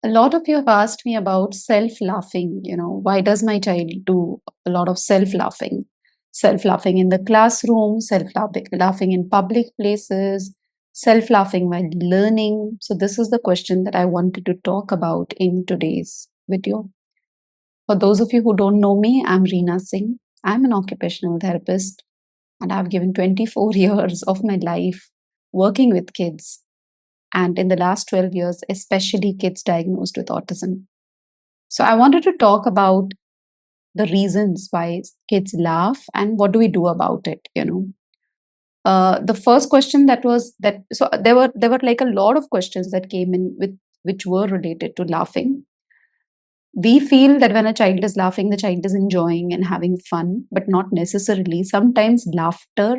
A lot of you have asked me about self laughing. Why does my child do a lot of self laughing? Self laughing in the classroom, self laughing in public places, self laughing while learning. So, this is the question that I wanted to talk about in today's video. For those of you who don't know me, I'm Reena Singh. I'm an occupational therapist and I've given 24 years of my life working with kids, and in the last 12 years, especially kids diagnosed with autism. So, I wanted to talk about the reasons why kids laugh and what do we do about it. The first question that was that so there were like a lot of questions that came in with which were related to laughing. We feel that when a child is laughing, the child is enjoying and having fun, but not necessarily. Sometimes laughter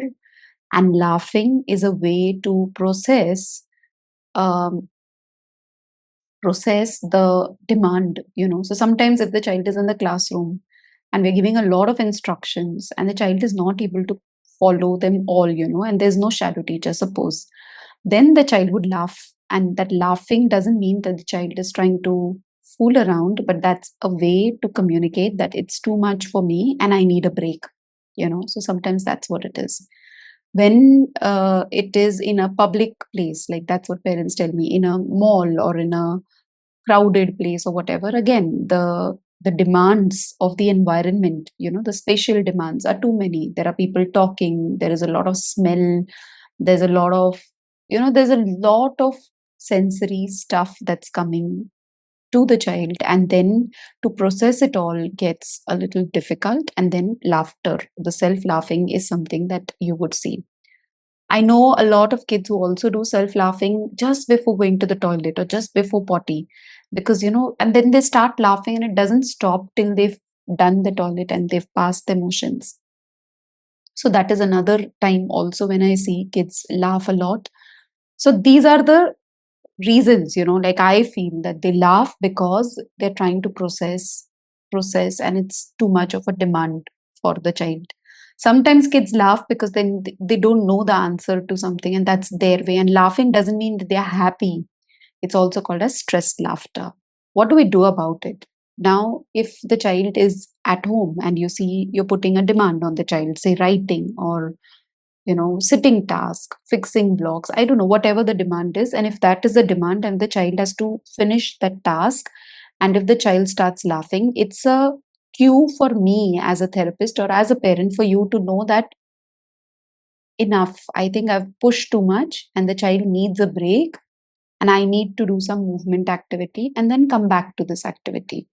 and laughing is a way to um, process the demand. So sometimes if the child is in the classroom and we're giving a lot of instructions and the child is not able to follow them all, and there's no shadow teacher, suppose, then the child would laugh. And that laughing doesn't mean that the child is trying to fool around, but that's a way to communicate that it's too much for me and I need a break. So sometimes that's what it is. When it is in a public place, like that's what parents tell me, in a mall or in a crowded place or whatever, again the demands of the environment, the spatial demands are too many. There are people talking, there is a lot of smell, there's a lot of there's a lot of sensory stuff that's coming to the child, and then to process it all gets a little difficult. And then laughter, the self laughing, is something that you would see. I know a lot of kids who also do self laughing just before going to the toilet or just before potty, because and then they start laughing and it doesn't stop till they've done the toilet and they've passed the motions. So that is another time also when I see kids laugh a lot. So these are the reasons, like I feel that they laugh because they're trying to process, and it's too much of a demand for the child. Sometimes kids laugh because then they don't know the answer to something and that's their way. And laughing doesn't mean that they're happy. It's also called as stressed laughter. What do we do about it? Now, if the child is at home and you see you're putting a demand on the child, say writing or sitting task, fixing blocks, I don't know, whatever the demand is. And if that is the demand and the child has to finish that task, and if the child starts laughing, it's a cue for me as a therapist or as a parent for you to know that enough. I think I've pushed too much and the child needs a break, and I need to do some movement activity and then come back to this activity.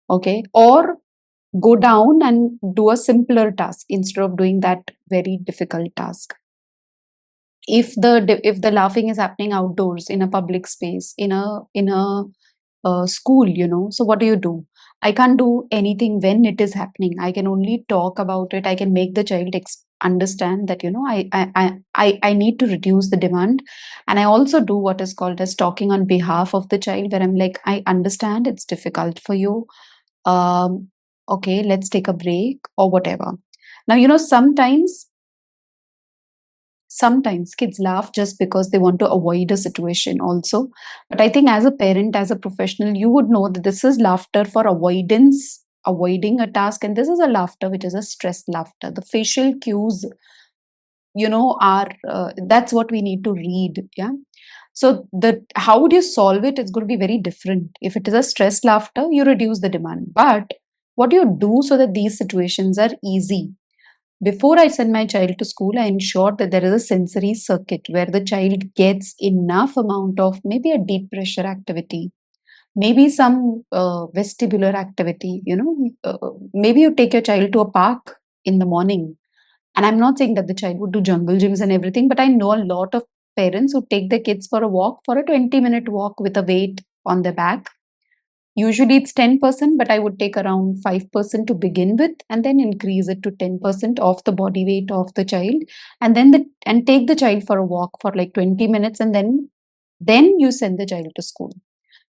Okay. Or go down and do a simpler task instead of doing that very difficult task. If the laughing is happening outdoors in a public space, in a school, so what do? I can't do anything when it is happening. I can only talk about it. I can make the child understand that I need to reduce the demand. And I also do what is called as talking on behalf of the child, where I'm like, I understand it's difficult for you. um okay, let's take a break or whatever. Now, sometimes kids laugh just because they want to avoid a situation also. But I think as a parent, as a professional, you would know that this is laughter for avoidance, avoiding a task, and this is a laughter which is a stressed laughter. The facial cues are that's what we need to read. Yeah. So the how would you solve it? It's going to be very different. If it is a stressed laughter, you reduce the demand. But what do you do so that these situations are easy? Before I send my child to school, I ensure that there is a sensory circuit where the child gets enough amount of maybe a deep pressure activity, maybe some vestibular activity. Maybe you take your child to a park in the morning. And I'm not saying that the child would do jungle gyms and everything, but I know a lot of parents who take their kids for a walk, for a 20-minute walk with a weight on their back. Usually it's 10%, but I would take around 5% to begin with and then increase it to 10% of the body weight of the child, and then take the child for a walk for like 20 minutes, and then you send the child to school.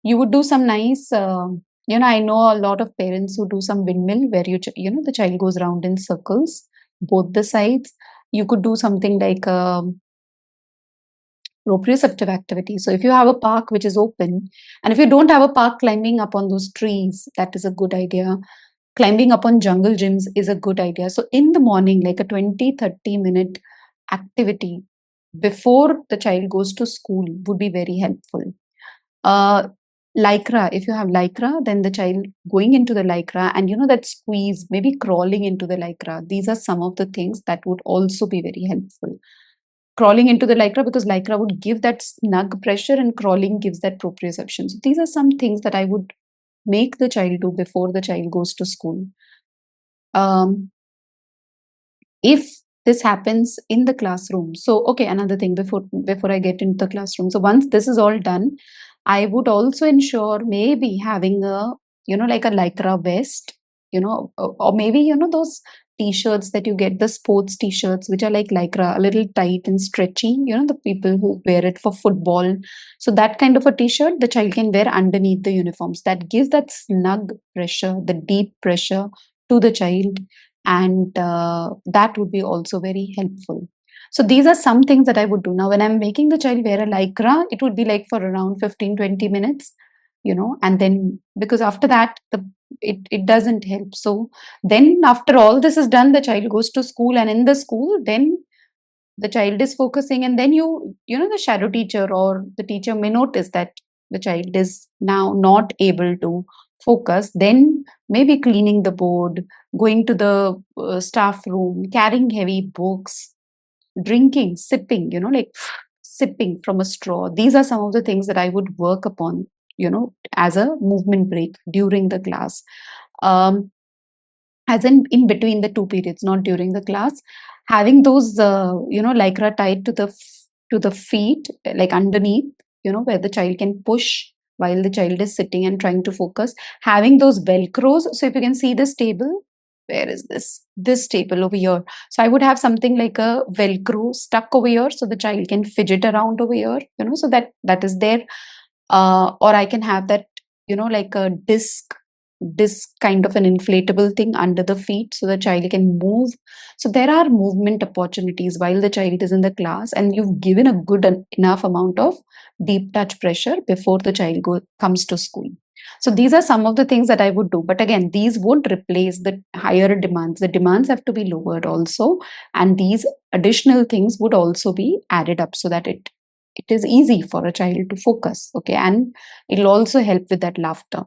You would do some nice I know a lot of parents who do some windmill where the child goes around in circles, both the sides. You could do something like proprioceptive activity. So if you have a park which is open, and if you don't have a park, climbing up on those trees, that is a good idea. Climbing up on jungle gyms is a good idea. So in the morning, like a 20-30 minute activity before the child goes to school would be very helpful. uh Lycra, if you have lycra, then the child going into the lycra, and that squeeze, maybe crawling into the lycra, these are some of the things that would also be very helpful. Crawling into the lycra, because lycra would give that snug pressure and crawling gives that proprioception. So these are some things that I would make the child do before the child goes to school. um if this happens in the classroom, so okay, another thing before I get into the classroom, so once this is all done, I would also ensure maybe having a, like a lycra vest, or maybe, those t-shirts that you get, the sports t-shirts which are like lycra, a little tight and stretchy, the people who wear it for football. So that kind of a t-shirt the child can wear underneath the uniforms, that gives that snug pressure, the deep pressure to the child, and that would be also very helpful. So these are some things that I would do. Now when I'm making the child wear a lycra, it would be like for around 15-20 minutes, and then, because after that it doesn't help. So then after all this is done, the child goes to school, and in the school then the child is focusing, and then the shadow teacher or the teacher may notice that the child is now not able to focus, then maybe cleaning the board, going to the staff room, carrying heavy books, drinking, sipping, like sipping from a straw. These are some of the things that I would work upon, as a movement break during the class. um, as in between the two periods, not during the class. Having those lycra tied to to the feet, like underneath, where the child can push while the child is sitting and trying to focus. Having those velcros, so if you can see this table, where is this table over here, so I would have something like a velcro stuck over here, so the child can fidget around over here, so that is there. Or I can have that, like a disc kind of an inflatable thing under the feet, so the child can move. So there are movement opportunities while the child is in the class, and you've given a good enough amount of deep touch pressure before the child comes to school. So these are some of the things that I would do, but again, these won't replace the higher demands. The demands have to be lowered also, and these additional things would also be added up, so that it is easy for a child to focus. Okay, and it'll also help with that laughter.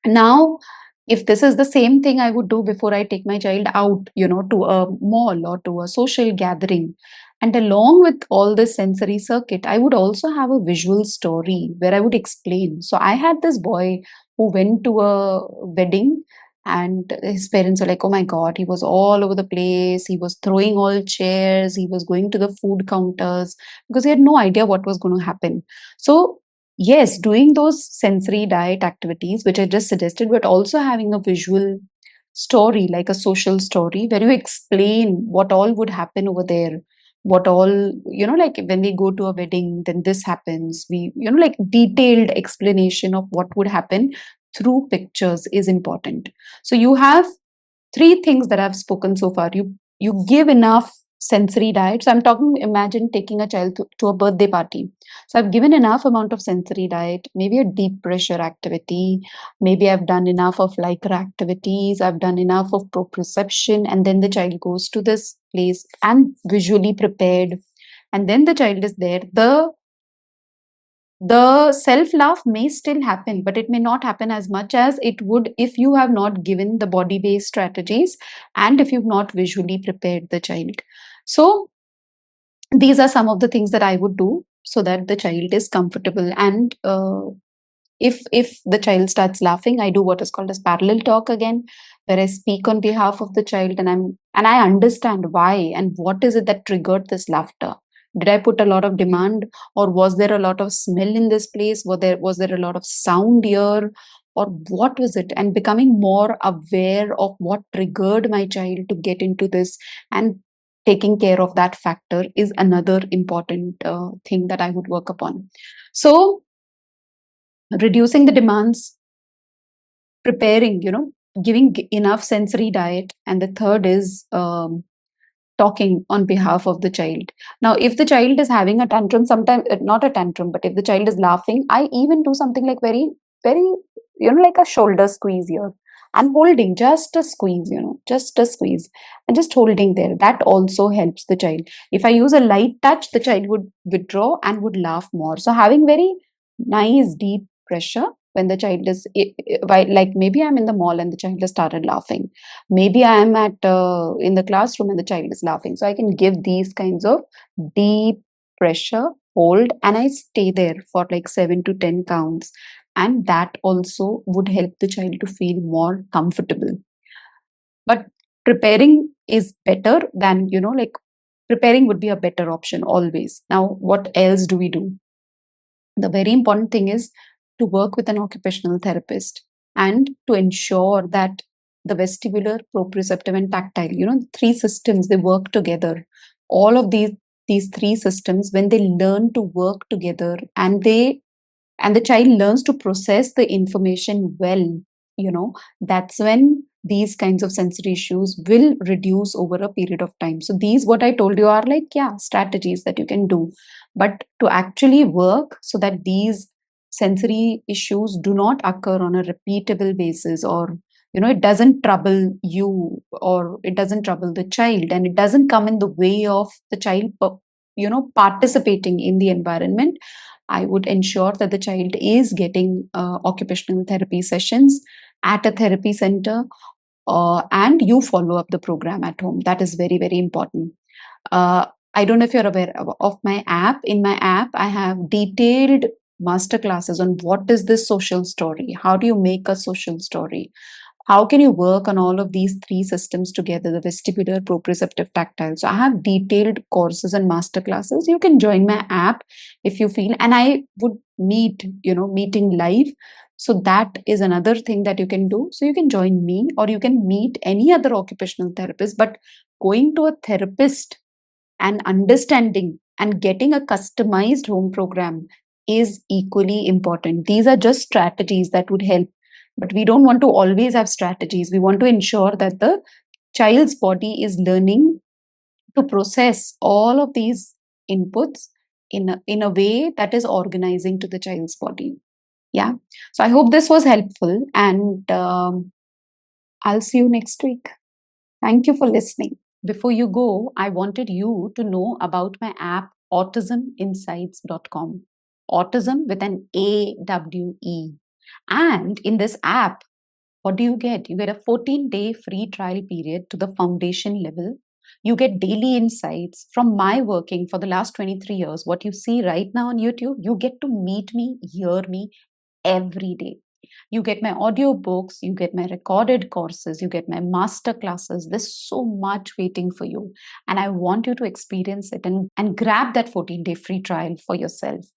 Now, if this is the same thing I would do before I take my child out, to a mall or to a social gathering, and along with all this sensory circuit, I would also have a visual story where I would explain. So I had this boy who went to a wedding, and his parents were like, oh my God, he was all over the place. He was throwing all chairs. He was going to the food counters because he had no idea what was going to happen. So yes, doing those sensory diet activities, which I just suggested, but also having a visual story, like a social story, where you explain what all would happen over there. What all, like when we go to a wedding, then this happens. We, like detailed explanation of what would happen through pictures is important. So you have three things that I've spoken so far. You give enough sensory diet. So I'm talking, imagine taking a child to a birthday party. So I've given enough amount of sensory diet, maybe a deep pressure activity, maybe I've done enough of lycra activities, I've done enough of proprioception, and then the child goes to this place and visually prepared. And then the child is there. The self laugh may still happen, but it may not happen as much as it would if you have not given the body based strategies and if you've not visually prepared the child. So these are some of the things that I would do so that the child is comfortable. And if the child starts laughing, I do what is called as parallel talk again, where I speak on behalf of the child, and I understand why and what is it that triggered this laughter. Did I put a lot of demand, or was there a lot of smell in this place? Was there a lot of sound here, or what was it? And becoming more aware of what triggered my child to get into this, and taking care of that factor is another important thing that I would work upon. So reducing the demands, preparing, giving enough sensory diet, and the third is talking on behalf of the child. Now, if the child is having a tantrum, sometimes not a tantrum, but if the child is laughing, I even do something like very, very, like a shoulder squeeze here and holding, just a squeeze, just a squeeze and just holding there. That also helps the child. If I use a light touch, the child would withdraw and would laugh more. So, having very nice, deep pressure when the child is, like maybe I'm in the mall and the child has started laughing. Maybe I am at in the classroom and the child is laughing. So I can give these kinds of deep pressure, hold, and I stay there for like 7 to 10 counts. And that also would help the child to feel more comfortable. But preparing is better than, like preparing would be a better option always. Now, what else do we do? The very important thing is to work with an occupational therapist and to ensure that the vestibular, proprioceptive, and tactile, three systems, they work together. All of these three systems, when they learn to work together and the child learns to process the information well, that's when these kinds of sensory issues will reduce over a period of time. So these, what I told you, are like, yeah, strategies that you can do. But to actually work so that these sensory issues do not occur on a repeatable basis, or it doesn't trouble you, or it doesn't trouble the child, and it doesn't come in the way of the child participating in the environment, I would ensure that the child is getting occupational therapy sessions at a therapy center, and you follow up the program at home. That is very, very important. I don't know if you're aware of my app. In my app, I have detailed master classes on what is this social story? How do you make a social story? How can you work on all of these three systems together, the vestibular, proprioceptive, tactile? So I have detailed courses and master classes. You can join my app if you feel, and I would meeting live. So that is another thing that you can do. So you can join me or you can meet any other occupational therapist, but going to a therapist and understanding and getting a customized home program is equally important. These are just strategies that would help, but we don't want to always have strategies. We want to ensure that the child's body is learning to process all of these inputs in a way that is organizing to the child's body. Yeah. So I hope this was helpful, and I'll see you next week. Thank you for listening. Before you go, I wanted you to know about my app, autisminsights.com. Autism with an AWE. And in this app, what do you get? You get a 14-day free trial period to the foundation level. You get daily insights from my working for the last 23 years. What you see right now on YouTube, you get to meet me, hear me every day. You get my audio books, you get my recorded courses, you get my master classes. There's so much waiting for you. And I want you to experience it and grab that 14-day free trial for yourself.